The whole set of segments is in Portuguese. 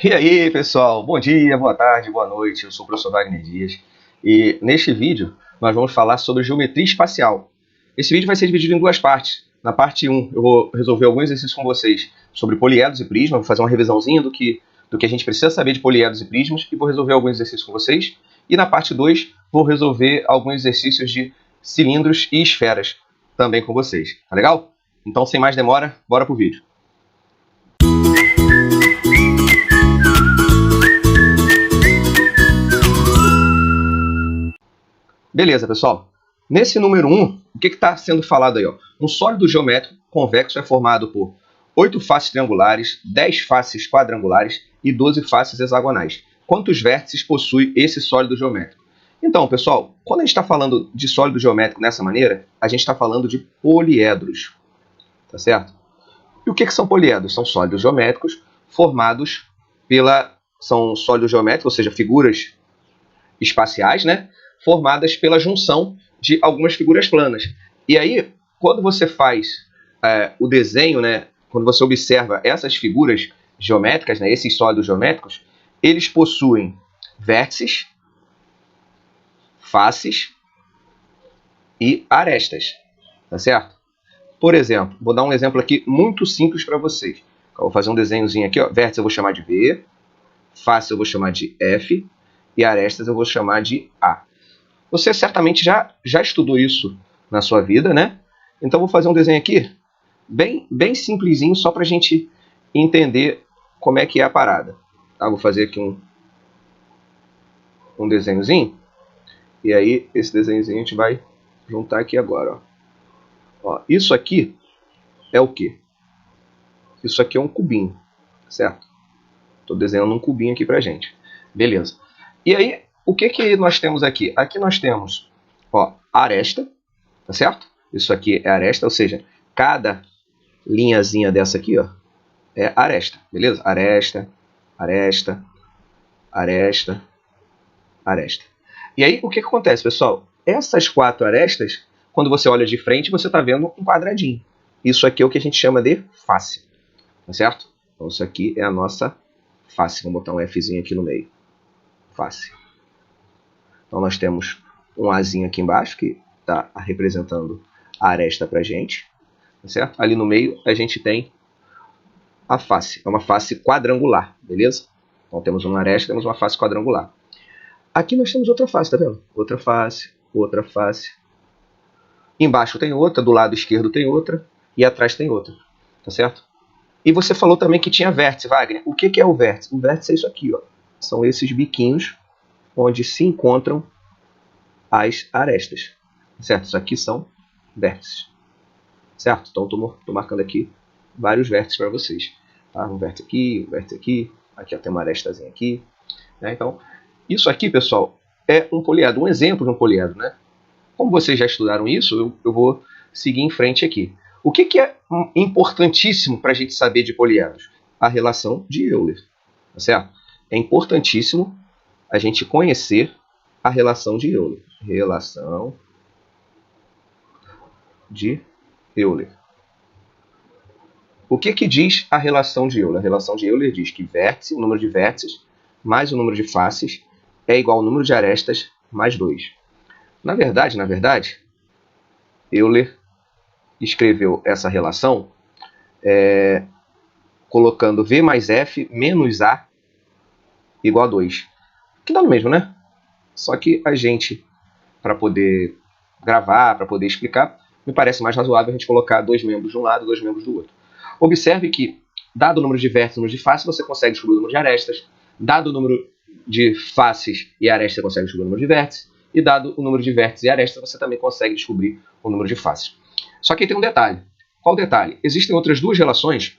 E aí, pessoal? Bom dia, boa tarde, boa noite. Eu sou o professor Wagner Dias e neste vídeo nós vamos falar sobre geometria espacial. Esse vídeo vai ser dividido em duas partes. Na parte 1 eu vou resolver alguns exercícios com vocês sobre poliedros e prismas, vou fazer uma revisãozinha do que a gente precisa saber de poliedros e prismas e vou resolver alguns exercícios com vocês. E na parte 2 vou resolver alguns exercícios de cilindros e esferas também com vocês. Tá legal? Então, sem mais demora, bora pro vídeo. Beleza, pessoal. Nesse número 1, o que está sendo falado aí? Ó? Um sólido geométrico convexo é formado por 8 faces triangulares, 10 faces quadrangulares e 12 faces hexagonais. Quantos vértices possui esse sólido geométrico? Então, pessoal, quando a gente está falando de sólido geométrico dessa maneira, a gente está falando de poliedros. Tá certo? E o que são poliedros? São sólidos geométricos formados são sólidos geométricos, ou seja, figuras espaciais, né? Formadas pela junção de algumas figuras planas. E aí, quando você faz o desenho, né, quando você observa essas figuras geométricas, né, esses sólidos geométricos, eles possuem vértices, faces e arestas. Tá certo? Por exemplo, vou dar um exemplo aqui muito simples para vocês. Eu vou fazer um desenhozinho aqui. Ó. Vértice eu vou chamar de V, face eu vou chamar de F e arestas eu vou chamar de A. Você certamente já estudou isso na sua vida, né? Então, vou fazer um desenho aqui bem simplesinho, só para a gente entender como é que é a parada. Tá? Vou fazer aqui um desenhozinho. E aí, esse desenhozinho a gente vai juntar aqui agora. Ó, isso aqui é o quê? Isso aqui é um cubinho, certo? Estou desenhando um cubinho aqui para a gente. Beleza. E aí, o que nós temos aqui? Aqui nós temos aresta, tá certo? Isso aqui é aresta, ou seja, cada linhazinha dessa aqui é aresta, beleza? Aresta, aresta, aresta, aresta. E aí, o que acontece, pessoal? Essas 4 arestas, quando você olha de frente, você está vendo um quadradinho. Isso aqui é o que a gente chama de face, tá certo? Então, isso aqui é a nossa face. Vamos botar um Fzinho aqui no meio. Face. Então, nós temos um Azinho aqui embaixo, que está representando a aresta para a gente. Tá certo? Ali no meio, a gente tem a face. É uma face quadrangular, beleza? Então, temos uma aresta, temos uma face quadrangular. Aqui nós temos outra face, tá vendo? Outra face, outra face. Embaixo tem outra, do lado esquerdo tem outra, e atrás tem outra. Tá certo? E você falou também que tinha vértice, Wagner. O que é o vértice? O vértice é isso aqui, ó. São esses biquinhos onde se encontram as arestas. Certo? Isso aqui são vértices. Certo? Então, estou marcando aqui vários vértices para vocês. Tá? Um vértice aqui, um vértice aqui. Aqui tem uma arestazinha aqui. Né? Então, isso aqui, pessoal, é um poliedro, um exemplo de um poliedro. Né? Como vocês já estudaram isso, eu vou seguir em frente aqui. O que é importantíssimo para a gente saber de poliedros? A relação de Euler. Tá certo? É importantíssimo a gente conhecer a relação de Euler. Relação de Euler. O que diz a relação de Euler? A relação de Euler diz que vértice, o número de vértices mais o número de faces é igual ao número de arestas mais 2. Na verdade, Euler escreveu essa relação colocando V mais F menos A igual a 2. Que dá no mesmo, né? Só que a gente, para poder gravar, para poder explicar, me parece mais razoável a gente colocar 2 membros de um lado e 2 membros do outro. Observe que, dado o número de vértices e o número de faces, você consegue descobrir o número de arestas. Dado o número de faces e arestas, você consegue descobrir o número de vértices. E dado o número de vértices e arestas, você também consegue descobrir o número de faces. Só que tem um detalhe. Qual o detalhe? Existem outras duas relações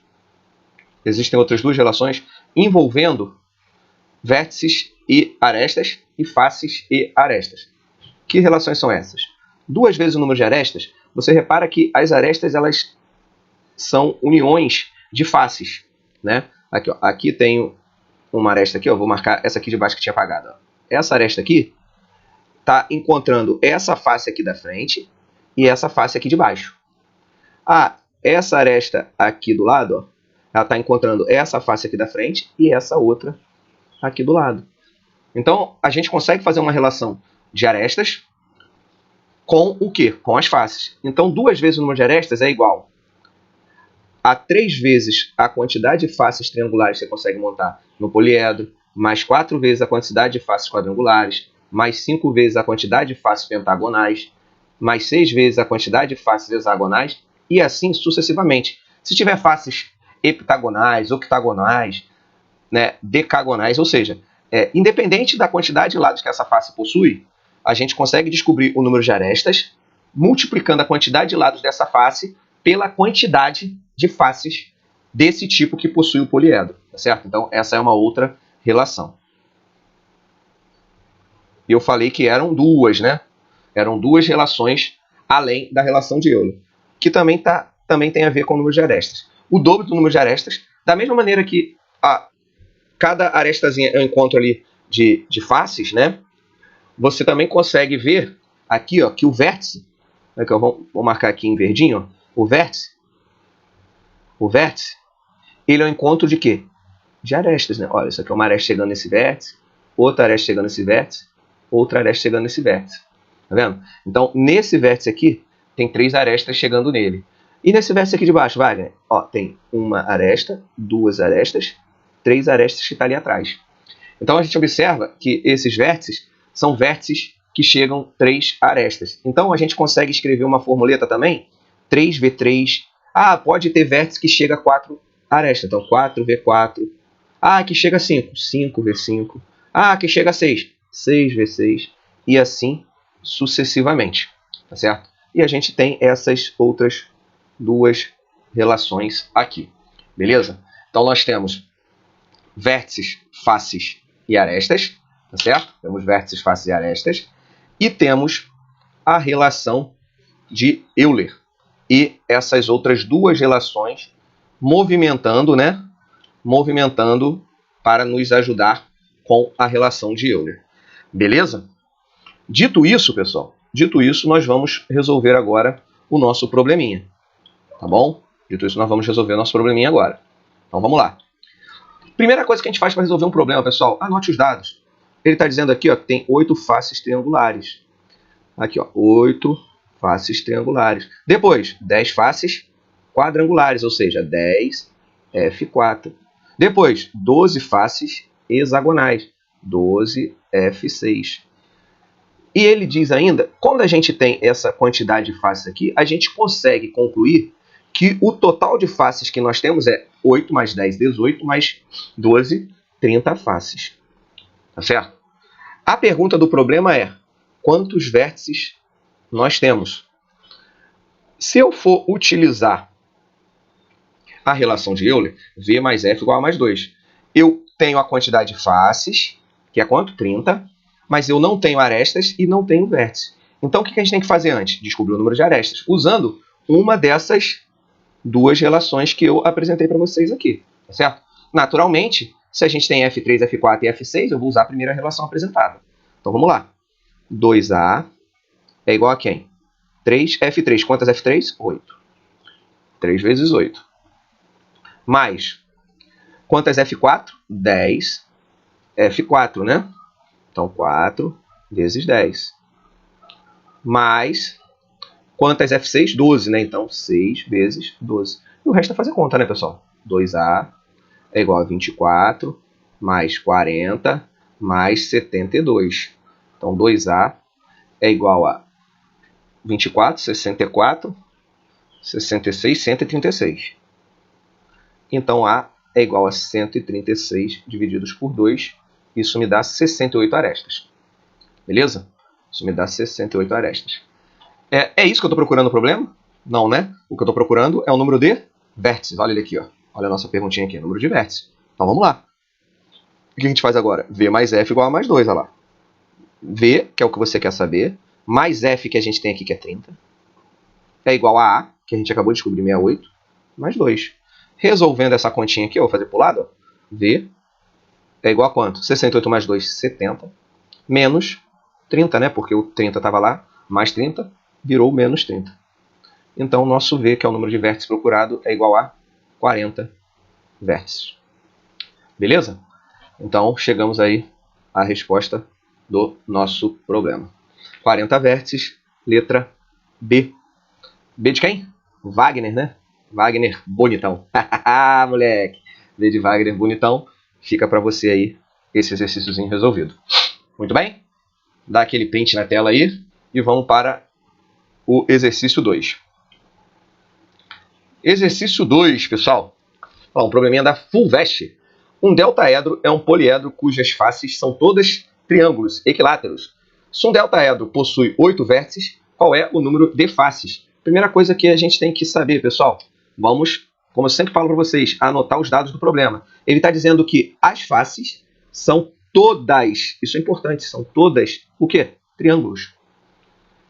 envolvendo vértices e arestas e faces e arestas. Que relações são essas? 2 vezes o número de arestas, você repara que as arestas elas são uniões de faces. Né? Aqui, ó, aqui tem uma aresta aqui, ó, vou marcar essa aqui de baixo que tinha apagado. Ó. Essa aresta aqui está encontrando essa face aqui da frente e essa face aqui de baixo. Essa aresta aqui do lado Ela está encontrando essa face aqui da frente e essa outra aqui do lado. Então, a gente consegue fazer uma relação de arestas com o quê? Com as faces. Então, 2 vezes o número de arestas é igual a 3 vezes a quantidade de faces triangulares que você consegue montar no poliedro, mais 4 vezes a quantidade de faces quadrangulares, mais 5 vezes a quantidade de faces pentagonais, mais 6 vezes a quantidade de faces hexagonais, e assim sucessivamente. Se tiver faces heptagonais, octagonais, né, decagonais, ou seja, independente da quantidade de lados que essa face possui, a gente consegue descobrir o número de arestas multiplicando a quantidade de lados dessa face pela quantidade de faces desse tipo que possui o poliedro, tá certo? Então, essa é uma outra relação. E eu falei que eram duas, né? Eram 2 relações além da relação de Euler, que também tem a ver com o número de arestas. O dobro do número de arestas, da mesma maneira que cada arestazinha é um encontro ali de faces, né? Você também consegue ver aqui, ó, que o vértice, que eu vou marcar aqui em verdinho, ó, o vértice, ele é um encontro de quê? De arestas, né? Olha, isso aqui é uma aresta chegando nesse vértice, outra aresta chegando nesse vértice, outra aresta chegando nesse vértice. Tá vendo? Então, nesse vértice aqui, tem 3 arestas chegando nele. E nesse vértice aqui de baixo, Wagner? Ó, tem uma aresta, 2 arestas, 3 arestas que está ali atrás. Então, a gente observa que esses vértices são vértices que chegam 3 arestas. Então, a gente consegue escrever uma formuleta também, 3V3. Ah, pode ter vértice que chega a 4 arestas. Então, 4V4. Ah, que chega a 5. 5V5. Ah, que chega a 6. 6V6. E assim sucessivamente. Tá certo? E a gente tem essas outras 2 relações aqui. Beleza? Então, nós temos vértices, faces e arestas, tá certo? Temos vértices, faces e arestas. E temos a relação de Euler. E essas outras 2 relações movimentando, né? Movimentando para nos ajudar com a relação de Euler. Beleza? Dito isso, pessoal, nós vamos resolver agora o nosso probleminha. Tá bom? Dito isso, nós vamos resolver o nosso probleminha agora. Então, vamos lá. Primeira coisa que a gente faz para resolver um problema, pessoal, anote os dados. Ele está dizendo aqui, ó, que tem 8 faces triangulares. Aqui, ó, 8 faces triangulares. Depois, 10 faces quadrangulares, ou seja, 10 F4. Depois, 12 faces hexagonais, 12 F6. E ele diz ainda, quando a gente tem essa quantidade de faces aqui, a gente consegue concluir que o total de faces que nós temos é 8 mais 10, 18, mais 12, 30 faces. Tá certo? A pergunta do problema é, quantos vértices nós temos? Se eu for utilizar a relação de Euler, V mais F igual a mais 2. Eu tenho a quantidade de faces, que é quanto? 30, mas eu não tenho arestas e não tenho vértice. Então, o que a gente tem que fazer antes? Descobrir o número de arestas, usando uma dessas 2 relações que eu apresentei para vocês aqui, tá certo? Naturalmente, se a gente tem F3, F4 e F6, eu vou usar a primeira relação apresentada. Então, vamos lá. 2A é igual a quem? 3F3. Quantas F3? 8. 3 vezes 8. Mais, quantas F4? 10 F4, né? Então, 4 vezes 10. Mais, quantas F6? 12, né? Então, 6 vezes 12. E o resto é fazer conta, né, pessoal? 2A é igual a 24, mais 40, mais 72. Então, 2A é igual a 24, 64, 66, 136. Então, A é igual a 136 divididos por 2. Isso me dá 68 arestas. Beleza? Isso me dá 68 arestas. É isso que eu estou procurando no problema? Não, né? O que eu estou procurando é o número de vértices. Olha ele aqui, ó. Olha a nossa perguntinha aqui, número de vértices. Então, vamos lá. O que a gente faz agora? V mais F igual a mais 2, olha lá. V, que é o que você quer saber, mais F, que a gente tem aqui, que é 30, é igual a A, que a gente acabou de descobrir, 68, mais 2. Resolvendo essa continha aqui, eu vou fazer para o lado, ó. V é igual a quanto? 68 mais 2, 70, menos 30, né? Porque o 30 estava lá, mais 30, virou menos 30. Então, o nosso V, que é o número de vértices procurado, é igual a 40 vértices. Beleza? Então, chegamos aí à resposta do nosso problema. 40 vértices, letra B. B de quem? Wagner, né? Wagner bonitão. Moleque. B de Wagner bonitão. Fica para você aí esse exercíciozinho resolvido. Muito bem? Dá aquele print na tela aí e vamos para o exercício 2. Exercício 2, pessoal. Um probleminha da Fulvestre. Um deltaedro é um poliedro cujas faces são todas triângulos equiláteros. Se um deltaedro possui 8 vértices, qual é o número de faces? Primeira coisa que a gente tem que saber, pessoal, vamos, como eu sempre falo para vocês, anotar os dados do problema. Ele está dizendo que as faces são todas, isso é importante, são todas, o quê? Triângulos.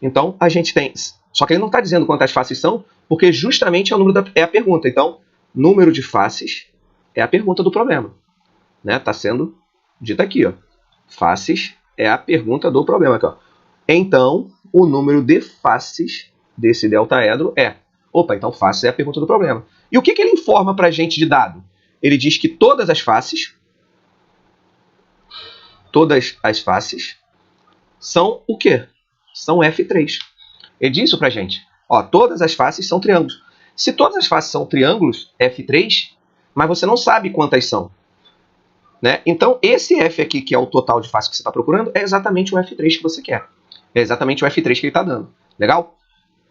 Então, a gente tem, só que ele não está dizendo quantas faces são, porque justamente é o número é a pergunta. Então, número de faces é a pergunta do problema. Está sendo dito aqui, ó. Faces é a pergunta do problema. Aqui, ó. Então, o número de faces desse deltaedro é... Opa, então faces é a pergunta do problema. E o que ele informa para a gente de dado? Ele diz que todas as faces são o quê? São F3. Ele diz isso para a gente. Ó, todas as faces são triângulos. Se todas as faces são triângulos, F3, mas você não sabe quantas são. Né? Então, esse F aqui, que é o total de faces que você está procurando, é exatamente o F3 que você quer. É exatamente o F3 que ele está dando. Legal?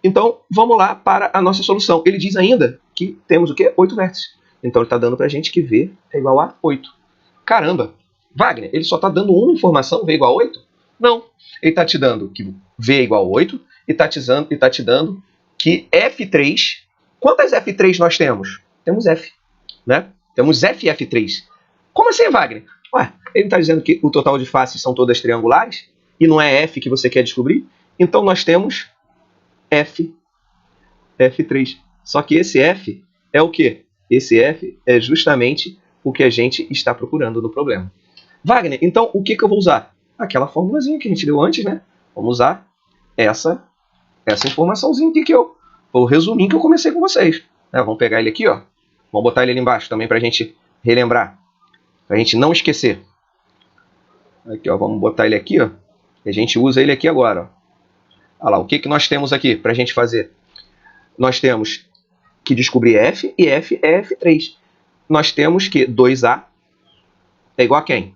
Então, vamos lá para a nossa solução. Ele diz ainda que temos o quê? 8 vértices. Então, ele está dando para a gente que V é igual a 8. Caramba! Wagner, ele só está dando uma informação, V igual a 8? Não. Ele está te dando que V é igual a 8 e está te dando que F3... Quantas F3 nós temos? Temos F. Né? Temos F e F3. Como assim, Wagner? Ué, ele está dizendo que o total de faces são todas triangulares e não é F que você quer descobrir? Então, nós temos F3. Só que esse F é o quê? Esse F é justamente o que a gente está procurando no problema. Wagner, então o que eu vou usar? Aquela formulazinha que a gente deu antes, né? Vamos usar essa informaçãozinha aqui que o resuminho que eu comecei com vocês. Vamos pegar ele aqui, ó. Vamos botar ele ali embaixo também para a gente relembrar. Para a gente não esquecer. Aqui, ó, vamos botar ele aqui, ó. E a gente usa ele aqui agora, ó. Olha lá, o que nós temos aqui para a gente fazer? Nós temos que descobrir F e F é F3. Nós temos que 2A é igual a quem?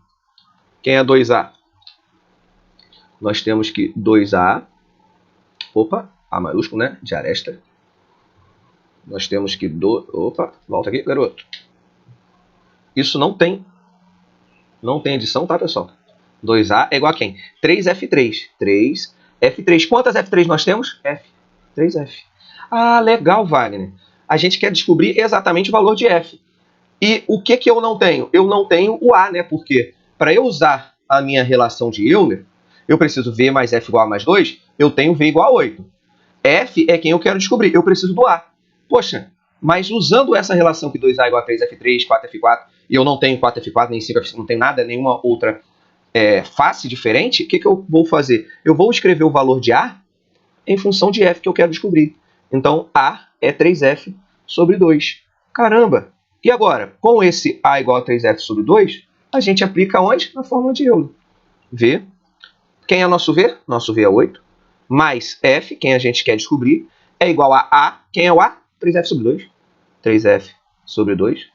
Quem é 2A? Nós temos que 2A... Opa, A maiúsculo, né? De aresta. Nós temos que... Opa, volta aqui, garoto. Isso não tem edição, tá, pessoal? 2A é igual a quem? 3F3. 3F3. Quantas F3 nós temos? F. 3F. Ah, legal, Wagner. A gente quer descobrir exatamente o valor de F. E o que eu não tenho? Eu não tenho o A, né? Porque para eu usar a minha relação de Euler, eu preciso V mais F igual a mais 2, eu tenho V igual a 8. F é quem eu quero descobrir. Eu preciso do A. Poxa, mas usando essa relação que 2A é igual a 3F3, 4F4, e eu não tenho 4F4, nem 5F5, não tenho nada, nenhuma outra face diferente, o que eu vou fazer? Eu vou escrever o valor de A em função de F que eu quero descobrir. Então, A é 3F sobre 2. Caramba! E agora, com esse A igual a 3F sobre 2, a gente aplica onde? Na fórmula de Euler. V. Quem é nosso V? Nosso V é 8. Mais F, quem a gente quer descobrir, é igual a A. Quem é o A? 3F sobre 2. 3F sobre 2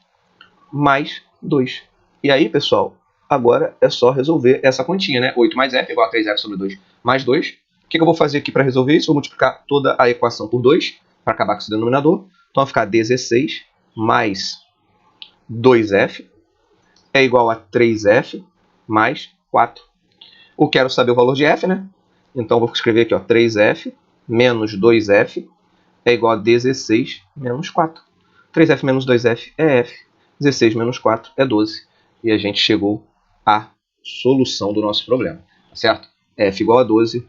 mais 2. E aí, pessoal, agora é só resolver essa continha, né? 8 mais F igual a 3F sobre 2 mais 2. O que eu vou fazer aqui para resolver isso? Vou multiplicar toda a equação por 2 para acabar com esse denominador. Então vai ficar 16 mais 2F é igual a 3F mais 4. Eu quero saber o valor de F, né? Então vou escrever aqui, ó, 3F menos 2F é igual a 16 menos 4. 3F menos 2F é F. 16 menos 4 é 12. E a gente chegou à solução do nosso problema. Certo? F igual a 12,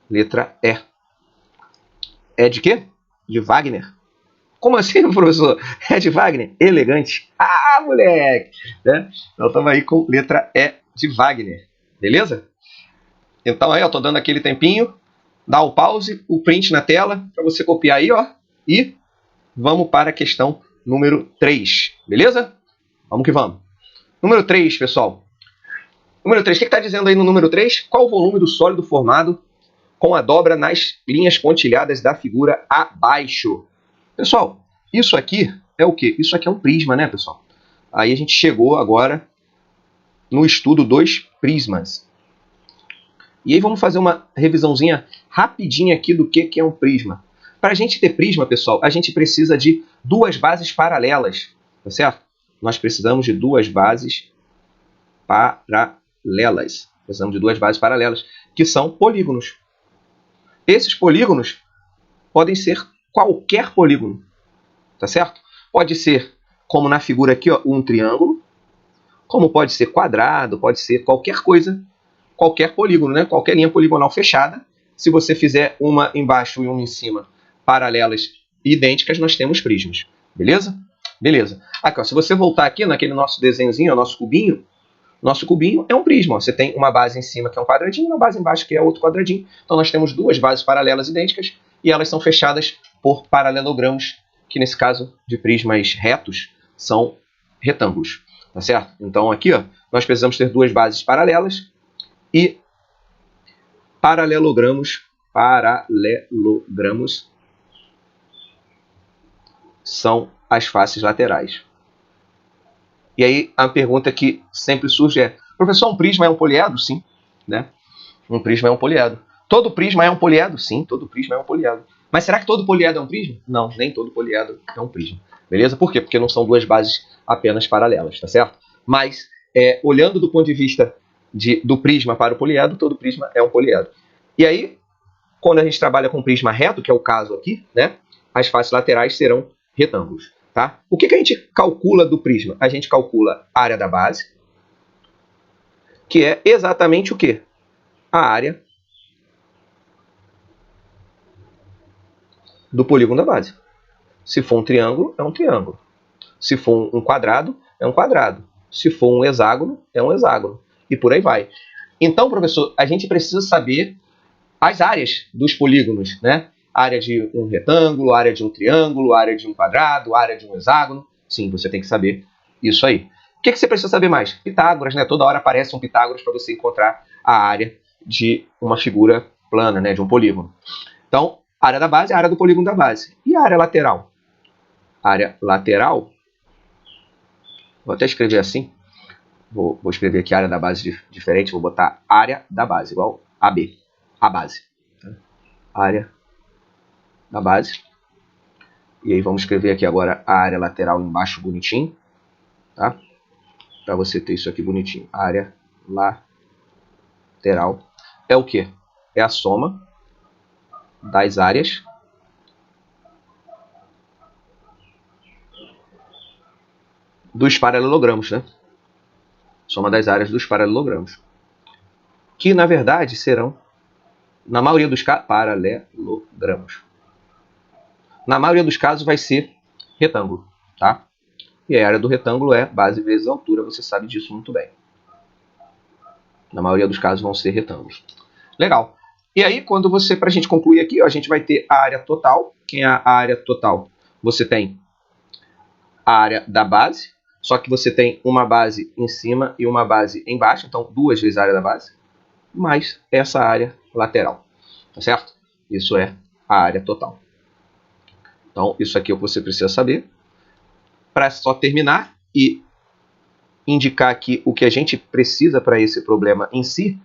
letra E. É de quê? De Wagner. Como assim, professor? É de Wagner? Elegante. Ah, moleque! Né? Então estamos aí com letra E de Wagner. Beleza? Então aí, eu tô dando aquele tempinho. Dá o pause, o print na tela, para você copiar aí, ó. E vamos para a questão número 3. Beleza? Vamos que vamos. Número 3, pessoal. Número 3, o que está dizendo aí no número 3? Qual o volume do sólido formado com a dobra nas linhas pontilhadas da figura abaixo? Pessoal, isso aqui é o quê? Isso aqui é um prisma, né, pessoal? Aí a gente chegou agora no estudo dos prismas. E aí vamos fazer uma revisãozinha rapidinha aqui do que é um prisma. Para a gente ter prisma, pessoal, a gente precisa de duas bases paralelas, tá certo? Nós precisamos de duas bases paralelas. Precisamos de duas bases paralelas, que são polígonos. Esses polígonos podem ser qualquer polígono, tá certo? Pode ser, como na figura aqui, ó, um triângulo, como pode ser quadrado, pode ser qualquer coisa, qualquer polígono, né? Qualquer linha poligonal fechada. Se você fizer uma embaixo e uma em cima, paralelas e idênticas, nós temos prismas. Beleza? Beleza. Aqui, ó, se você voltar aqui naquele nosso desenhozinho, o nosso cubinho é um prisma. Ó. Você tem uma base em cima que é um quadradinho e uma base embaixo que é outro quadradinho. Então nós temos duas bases paralelas idênticas e elas são fechadas por paralelogramos, que nesse caso de prismas retos são retângulos. Tá certo? Então aqui, ó, nós precisamos ter duas bases paralelas e paralelogramos são as faces laterais. E aí a pergunta que sempre surge é: professor, um prisma é um poliedro? Sim, né? Um prisma é um poliedro. Todo prisma é um poliedro? Sim, todo prisma é um poliedro. Mas será que todo poliedro é um prisma? Não, nem todo poliedro é um prisma. Beleza? Por quê? Porque não são duas bases apenas paralelas, tá certo? Mas, olhando do ponto de vista do prisma para o poliedro, todo prisma é um poliedro. E aí, quando a gente trabalha com prisma reto, que é o caso aqui, né, as faces laterais serão retângulos. Tá? O que a gente calcula do prisma? A gente calcula a área da base, que é exatamente o quê? A área do polígono da base. Se for um triângulo, é um triângulo. Se for um quadrado, é um quadrado. Se for um hexágono, é um hexágono. E por aí vai. Então, professor, a gente precisa saber as áreas dos polígonos, né? Área de um retângulo, área de um triângulo, área de um quadrado, área de um hexágono. Sim, você tem que saber isso aí. O que você precisa saber mais? Pitágoras, né? Toda hora aparece um Pitágoras para você encontrar a área de uma figura plana, né? De um polígono. Então, a área da base é a área do polígono da base. E a área lateral? A área lateral, vou até escrever assim. Vou escrever aqui a área da base diferente, vou botar área da base, igual AB, a base. Área da base. E aí vamos escrever aqui agora a área lateral embaixo bonitinho, tá? Para você ter isso aqui bonitinho. Área lateral é o quê? É a soma das áreas dos paralelogramos, né? Soma das áreas dos paralelogramos. Que, na verdade, serão, na maioria dos casos, paralelogramos. Na maioria dos casos vai ser retângulo, tá? E a área do retângulo é base vezes altura, você sabe disso muito bem. Na maioria dos casos vão ser retângulos. Legal. E aí, quando você, para a gente concluir aqui, ó, a gente vai ter a área total. Quem é a área total? Você tem a área da base, só que você tem uma base em cima e uma base embaixo, então duas vezes a área da base, mais essa área lateral, tá certo? Isso é a área total. Então, isso aqui é o que você precisa saber. Para só terminar e indicar aqui o que a gente precisa para esse problema em si,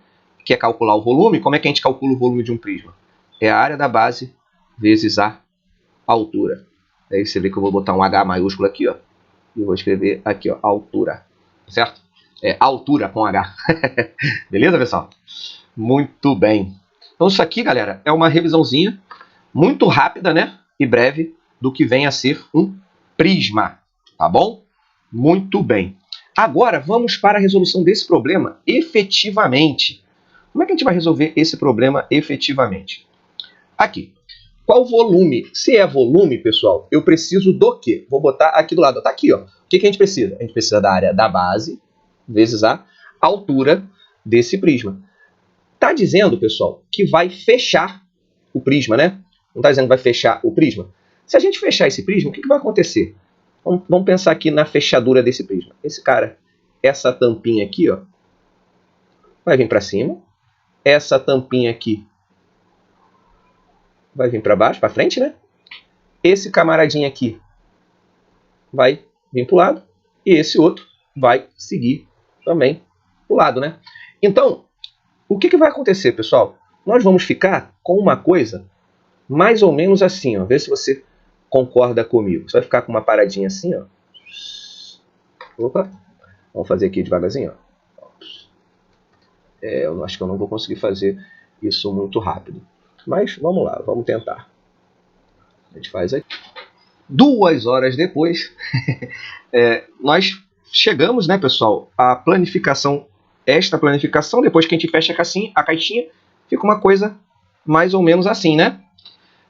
que é calcular o volume. Como é que a gente calcula o volume de um prisma? É a área da base vezes a altura. Aí você vê que eu vou botar um H maiúsculo aqui, ó. E vou escrever aqui, ó, altura. Certo? É altura com H. Beleza, pessoal? Muito bem. Então isso aqui, galera, é uma revisãozinha muito rápida, né? E breve do que vem a ser um prisma. Tá bom? Muito bem. Agora vamos para a resolução desse problema efetivamente. Como é que a gente vai resolver esse problema efetivamente? Aqui. Qual volume? Se é volume, pessoal, eu preciso do quê? Vou botar aqui do lado. Está aqui, ó. O que a gente precisa? A gente precisa da área da base vezes a altura desse prisma. Está dizendo, pessoal, que vai fechar o prisma, né? Não está dizendo que vai fechar o prisma? Se a gente fechar esse prisma, o que vai acontecer? Vamos pensar aqui na fechadura desse prisma. Esse cara, essa tampinha aqui, ó, vai vir para cima. Essa tampinha aqui vai vir para baixo, para frente, né? Esse camaradinho aqui vai vir para o lado. E esse outro vai seguir também para o lado, né? Então, o que vai acontecer, pessoal? Nós vamos ficar com uma coisa mais ou menos assim, ó. Vê se você concorda comigo. Você vai ficar com uma paradinha assim, ó. Opa. Vamos fazer aqui devagarzinho, ó. Eu acho que eu não vou conseguir fazer isso muito rápido. Mas vamos lá, vamos tentar. A gente faz aqui. 2 horas depois, nós chegamos, né, pessoal, à planificação. Esta planificação, depois que a gente fecha a caixinha, fica uma coisa mais ou menos assim, né?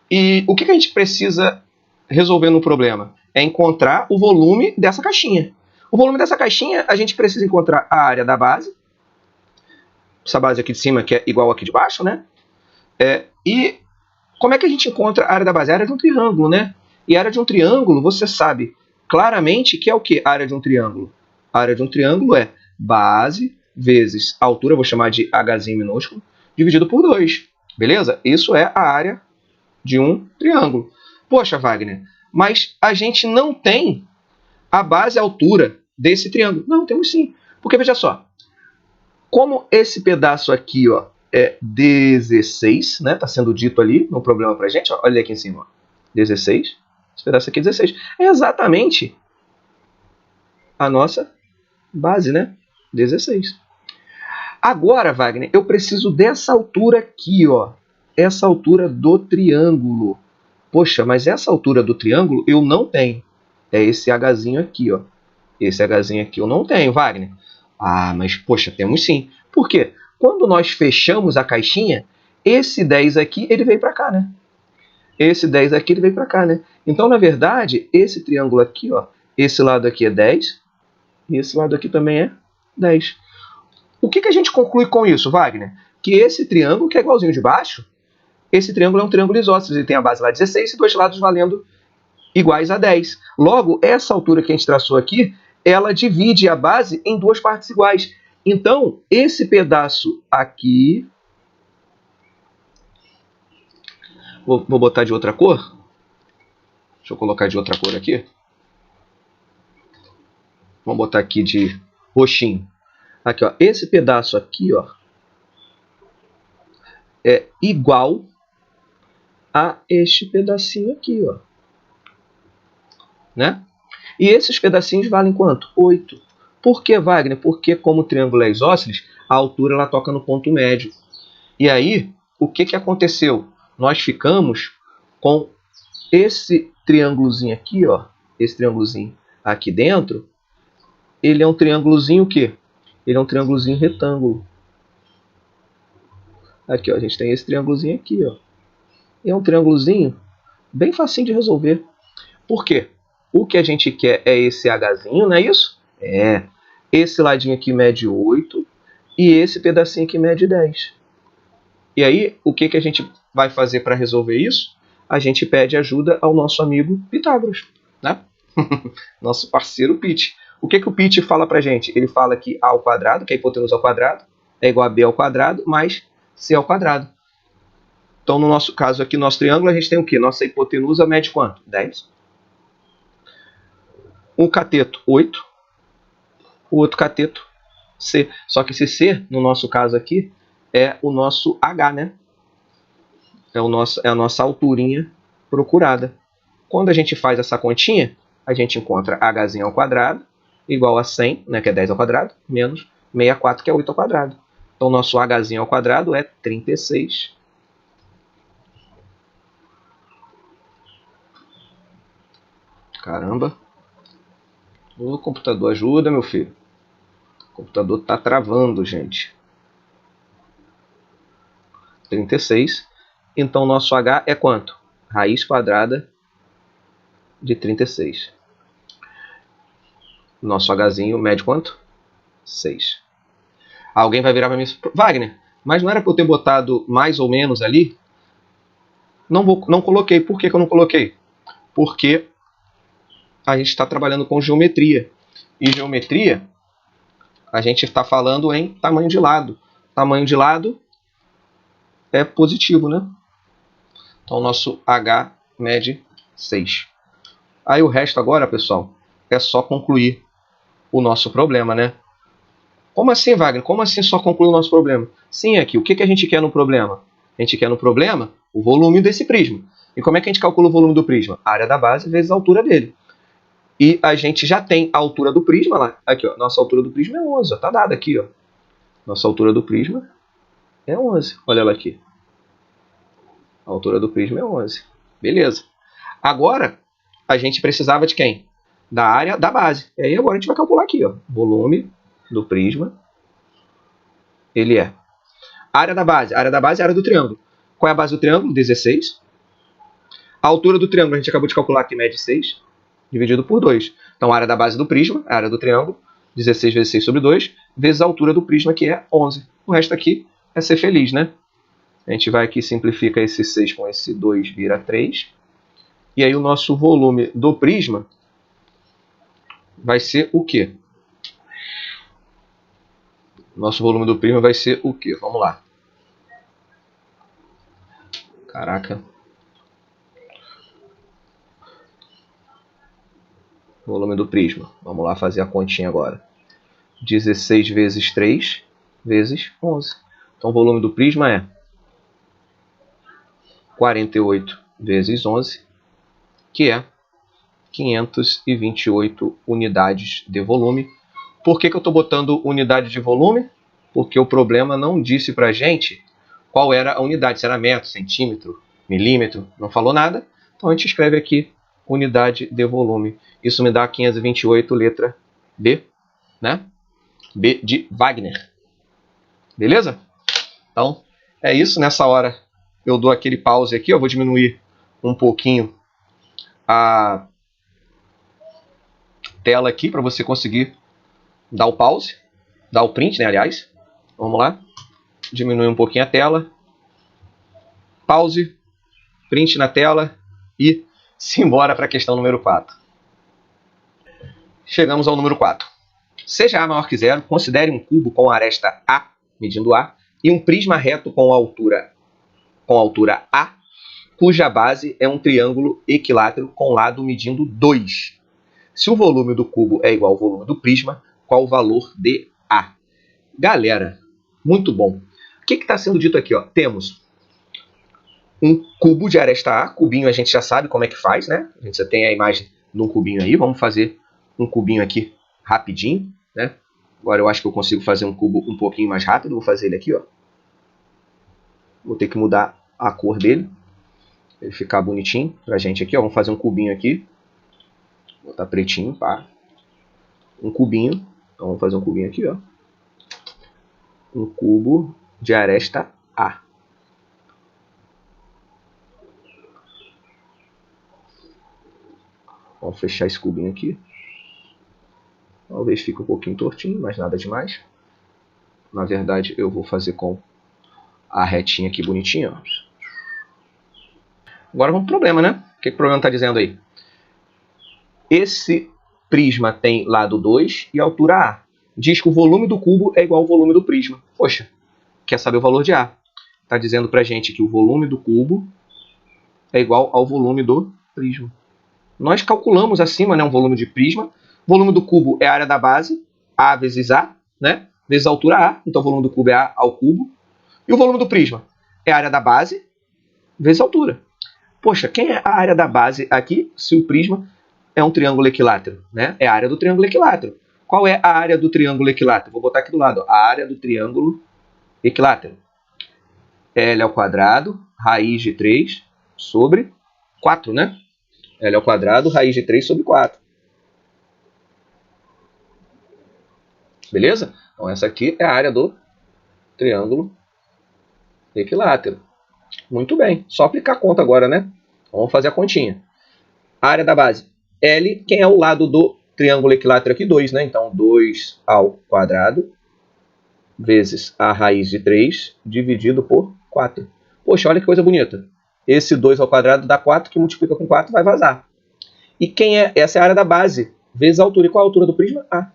E o que a gente precisa resolver no problema? É encontrar o volume dessa caixinha. O volume dessa caixinha, a gente precisa encontrar a área da base. Essa base aqui de cima, que é igual aqui de baixo, né? E como é que a gente encontra a área da base? A área de um triângulo, né? E a área de um triângulo, você sabe claramente que é o que? A área de um triângulo. A área de um triângulo é base vezes a altura, vou chamar de Hzinho minúsculo, dividido por 2. Beleza? Isso é a área de um triângulo. Poxa, Wagner, mas a gente não tem a base e a altura desse triângulo. Não, temos sim. Porque, veja só, como esse pedaço aqui, ó, é 16, né? Está sendo dito ali no problema para a gente. Ó, olha aqui em cima. Ó, 16. Esse pedaço aqui é 16. É exatamente a nossa base, né? 16. Agora, Wagner, eu preciso dessa altura aqui, ó. Essa altura do triângulo. Poxa, mas essa altura do triângulo eu não tenho. É esse Hzinho aqui, ó. Esse Hzinho aqui eu não tenho, Wagner. Ah, mas, poxa, temos sim. Por quê? Quando nós fechamos a caixinha, esse 10 aqui, ele veio para cá, né? Esse 10 aqui, ele veio para cá, né? Então, na verdade, esse triângulo aqui, ó, esse lado aqui é 10, e esse lado aqui também é 10. O que a gente conclui com isso, Wagner? Que esse triângulo, que é igualzinho de baixo, esse triângulo é um triângulo isósceles. Ele tem a base lá 16 e dois lados valendo iguais a 10. Logo, essa altura que a gente traçou aqui, ela divide a base em duas partes iguais. Então, esse pedaço aqui... Vou botar de outra cor. Deixa eu colocar de outra cor aqui. Vamos botar aqui de roxinho. Aqui, ó, esse pedaço aqui, ó, é igual a este pedacinho aqui, ó, né? E esses pedacinhos valem quanto? 8. Por que, Wagner? Porque como o triângulo é isósceles, a altura ela toca no ponto médio. E aí, o que aconteceu? Nós ficamos com esse triângulozinho aqui, ó, esse triângulozinho aqui dentro, ele é um triângulozinho o quê? Ele é um triângulozinho retângulo. Aqui, ó, a gente tem esse triângulozinho aqui, ó. É um triângulozinho bem facinho de resolver. Por quê? O que a gente quer é esse Hzinho, não é isso? É. Esse ladinho aqui mede 8 e esse pedacinho aqui mede 10. E aí, o que a gente vai fazer para resolver isso? A gente pede ajuda ao nosso amigo Pitágoras, né? Nosso parceiro Pit. O que o Pit fala para a gente? Ele fala que A ao quadrado, que é a hipotenusa ao quadrado, é igual a B ao quadrado mais C ao quadrado. Então, no nosso caso aqui, nosso triângulo, a gente tem o quê? Nossa hipotenusa mede quanto? 10. Um cateto, 8. O outro cateto, C. Só que esse C, no nosso caso aqui, é o nosso H, né? É a nossa alturinha procurada. Quando a gente faz essa continha, a gente encontra Hzinho ao quadrado igual a 100, né, que é 10 ao quadrado, menos 64, que é 8 ao quadrado. Então, nosso Hzinho ao quadrado é 36. Caramba. O computador ajuda, meu filho. O computador está travando, gente. 36. Então, nosso H é quanto? Raiz quadrada de 36. Nosso Hzinho mede quanto? 6. Alguém vai virar para mim e falar, Wagner, mas não era para eu ter botado mais ou menos ali? Não coloquei. Por que eu não coloquei? Porque a gente está trabalhando com geometria. E geometria, a gente está falando em tamanho de lado. Tamanho de lado é positivo, né? Então, o nosso H mede 6. Aí o resto agora, pessoal, é só concluir o nosso problema, né? Como assim, Wagner? Como assim só concluir o nosso problema? Sim, aqui, o que a gente quer no problema? A gente quer no problema o volume desse prisma. E como é que a gente calcula o volume do prisma? A área da base vezes a altura dele. E a gente já tem a altura do prisma lá. Aqui, ó, nossa altura do prisma é 11. Está dada aqui, ó. Nossa altura do prisma é 11. Olha ela aqui. A altura do prisma é 11. Beleza. Agora, a gente precisava de quem? Da área da base. E aí agora a gente vai calcular aqui, ó. Volume do prisma, ele é área da base. A área da base é a área do triângulo. Qual é a base do triângulo? 16. A altura do triângulo a gente acabou de calcular que mede 6, dividido por 2. Então, a área da base do prisma, a área do triângulo, 16 vezes 6 sobre 2, vezes a altura do prisma, que é 11. O resto aqui é ser feliz, né? A gente vai aqui, simplifica esse 6 com esse 2, vira 3. E aí o nosso volume do prisma vai ser o quê? Nosso volume do prisma vai ser o quê? Vamos lá. Caraca. Volume do prisma. Vamos lá fazer a continha agora. 16 vezes 3 vezes 11. Então o volume do prisma é 48 vezes 11, que é 528 unidades de volume. Por que eu estou botando unidade de volume? Porque o problema não disse para a gente qual era a unidade, se era metro, centímetro, milímetro, não falou nada. Então a gente escreve aqui unidade de volume. Isso me dá 528, letra B, né? B de Wagner. Beleza? Então é isso. Nessa hora eu dou aquele pause aqui. Eu vou diminuir um pouquinho a tela aqui para você conseguir dar o pause, dar o print, né, aliás. Vamos lá. Diminui um pouquinho a tela. Pause, print na tela e simbora para a questão número 4. Chegamos ao número 4. Seja A maior que zero, considere um cubo com aresta A, medindo A, e um prisma reto com altura A, cuja base é um triângulo equilátero com lado medindo 2. Se o volume do cubo é igual ao volume do prisma, qual o valor de A? Galera, muito bom. O que está sendo dito aqui? Ó? Temos um cubo de aresta A. Cubinho a gente já sabe como é que faz, né? A gente já tem a imagem de um cubinho aí. Vamos fazer um cubinho aqui rapidinho, né? Agora eu acho que eu consigo fazer um cubo um pouquinho mais rápido. Vou fazer ele aqui, ó. Vou ter que mudar a cor dele, para ele ficar bonitinho pra gente aqui, ó. Vamos fazer um cubinho aqui. Vou botar pretinho, pá. Um cubinho. Então vamos fazer um cubinho aqui, ó. Um cubo de aresta A. Vamos fechar esse cubinho aqui. Talvez fique um pouquinho tortinho, mas nada demais. Na verdade, eu vou fazer com a retinha aqui bonitinha, ó. Agora vamos pro problema, né? O que o problema está dizendo aí? Esse prisma tem lado 2 e altura A. Diz que o volume do cubo é igual ao volume do prisma. Poxa, quer saber o valor de A? Está dizendo para a gente que o volume do cubo é igual ao volume do prisma. Nós calculamos acima, né, um volume de prisma. O volume do cubo é a área da base, A vezes A, né, vezes a altura A. Então o volume do cubo é A ao cubo. E o volume do prisma é a área da base vezes a altura. Poxa, quem é a área da base aqui, se o prisma é um triângulo equilátero, né? É a área do triângulo equilátero. Qual é a área do triângulo equilátero? Vou botar aqui do lado, ó, a área do triângulo equilátero. L ao quadrado, raiz de 3 sobre 4, né? L ao quadrado, raiz de 3 sobre 4. Beleza? Então essa aqui é a área do triângulo equilátero. Muito bem. Só aplicar a conta agora, né? Vamos fazer a continha. A área da base, L. Quem é o lado do triângulo equilátero aqui? 2, né? Então 2 ao quadrado vezes a raiz de 3 dividido por 4. Poxa, olha que coisa bonita. Esse 2 ao quadrado dá 4, que multiplica com 4 vai vazar. E quem é? Essa é a área da base, vezes a altura. E qual é a altura do prisma? A.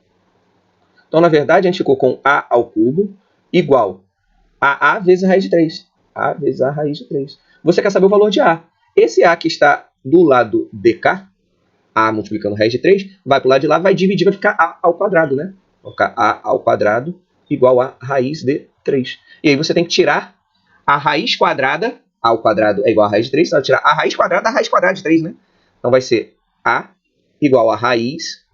Então, na verdade, a gente ficou com A ao cubo igual a A vezes a raiz de 3. A vezes a raiz de 3. Você quer saber o valor de A. Esse A que está do lado de cá, A multiplicando raiz de 3, vai para o lado de lá, vai dividir, vai ficar A ao quadrado, né? Vai ficar A ao quadrado igual a raiz de 3. E aí você tem que tirar a raiz quadrada, A ao quadrado é igual a raiz de 3, então vai tirar a raiz quadrada da raiz quadrada de 3, né? Então vai ser A igual a raiz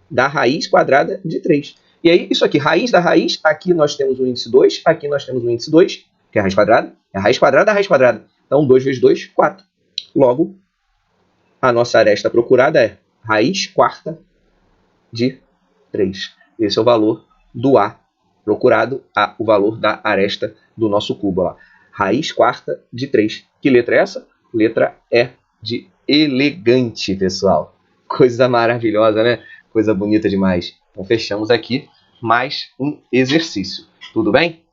da raiz quadrada de 3. E aí, isso aqui, raiz da raiz, aqui nós temos o índice 2, aqui nós temos o índice 2, que é a raiz quadrada. É a raiz quadrada da raiz quadrada. Então, 2 vezes 2, 4. Logo, a nossa aresta procurada é raiz quarta de 3. Esse é o valor do A procurado, o valor da aresta do nosso cubo. Ó. Raiz quarta de 3. Que letra é essa? Letra E de elegante, pessoal. Coisa maravilhosa, né? Coisa bonita demais. Então, fechamos aqui mais um exercício. Tudo bem?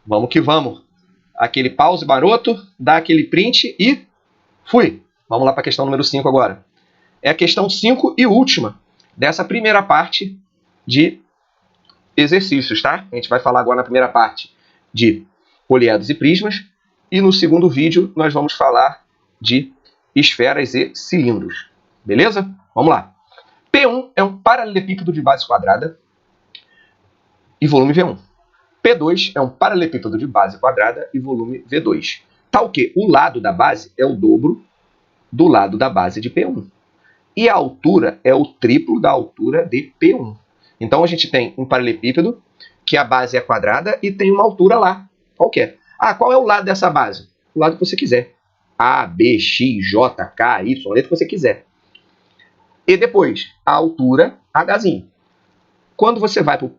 Vamos que vamos. Aquele pause maroto, dá aquele print e fui. Vamos lá para a questão número 5 agora. É a questão 5 e última dessa primeira parte de exercícios, tá? A gente vai falar agora na primeira parte de poliedros e prismas. E no segundo vídeo nós vamos falar de esferas e cilindros. Beleza? Vamos lá. P1 é um paralelepípedo de base quadrada e volume V1. P2 é um paralelepípedo de base quadrada e volume V2. Tal que o lado da base é o dobro do lado da base de P1. E a altura é o triplo da altura de P1. Então a gente tem um paralelepípedo que a base é quadrada e tem uma altura lá. Qual que é? Ah, qual é o lado dessa base? O lado que você quiser. A, B, X, J, K, Y, o letra que você quiser. E depois, a altura Hzinho. Quando você vai para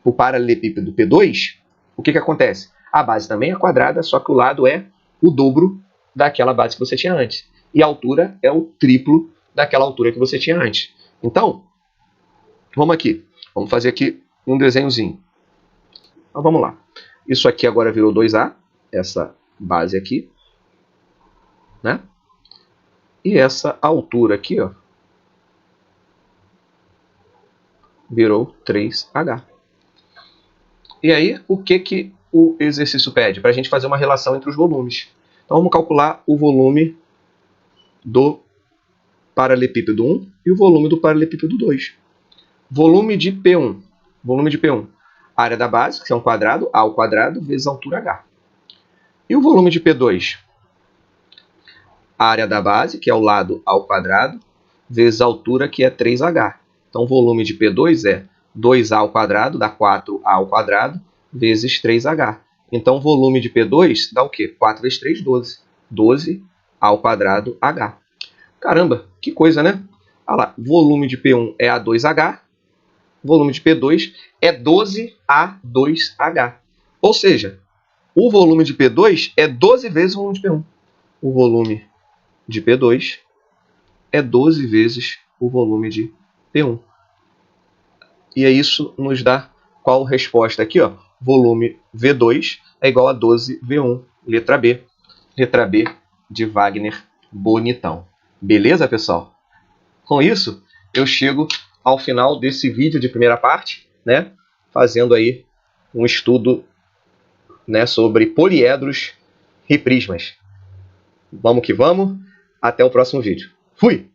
o paralelepípedo P2, o que acontece? A base também é quadrada, só que o lado é o dobro daquela base que você tinha antes. E a altura é o triplo daquela altura que você tinha antes. Então, vamos aqui. Vamos fazer aqui um desenhozinho. Então, vamos lá. Isso aqui agora virou 2A, essa base aqui. Né? E essa altura aqui, ó, virou 3H. E aí, o que o exercício pede? Para a gente fazer uma relação entre os volumes. Então, vamos calcular o volume do paralelepípedo 1 e o volume do paralelepípedo 2. Volume de P1. Volume de P1. Área da base, que é um quadrado, A ao quadrado, vezes a altura H. E o volume de P2? Área da base, que é o lado ao quadrado, vezes a altura, que é 3H. Então, o volume de P2 é 2A ao quadrado, dá 4A ao quadrado, vezes 3H. Então, o volume de P2 dá o quê? 4 vezes 3, 12. 12 ao quadrado H. Caramba, que coisa, né? Olha lá, volume de P1 é A2H, volume de P2 é 12A2H. Ou seja, o volume de P2 é 12 vezes o volume de P1. O volume de P2 é 12 vezes o volume de P1. E aí isso nos dá qual resposta aqui? Ó? Volume V2 é igual a 12V1. Letra B. Letra B de Wagner Bonitão. Beleza, pessoal? Com isso, eu chego ao final desse vídeo de primeira parte, né? Fazendo aí um estudo, né, sobre poliedros e prismas. Vamos que vamos. Até o próximo vídeo. Fui!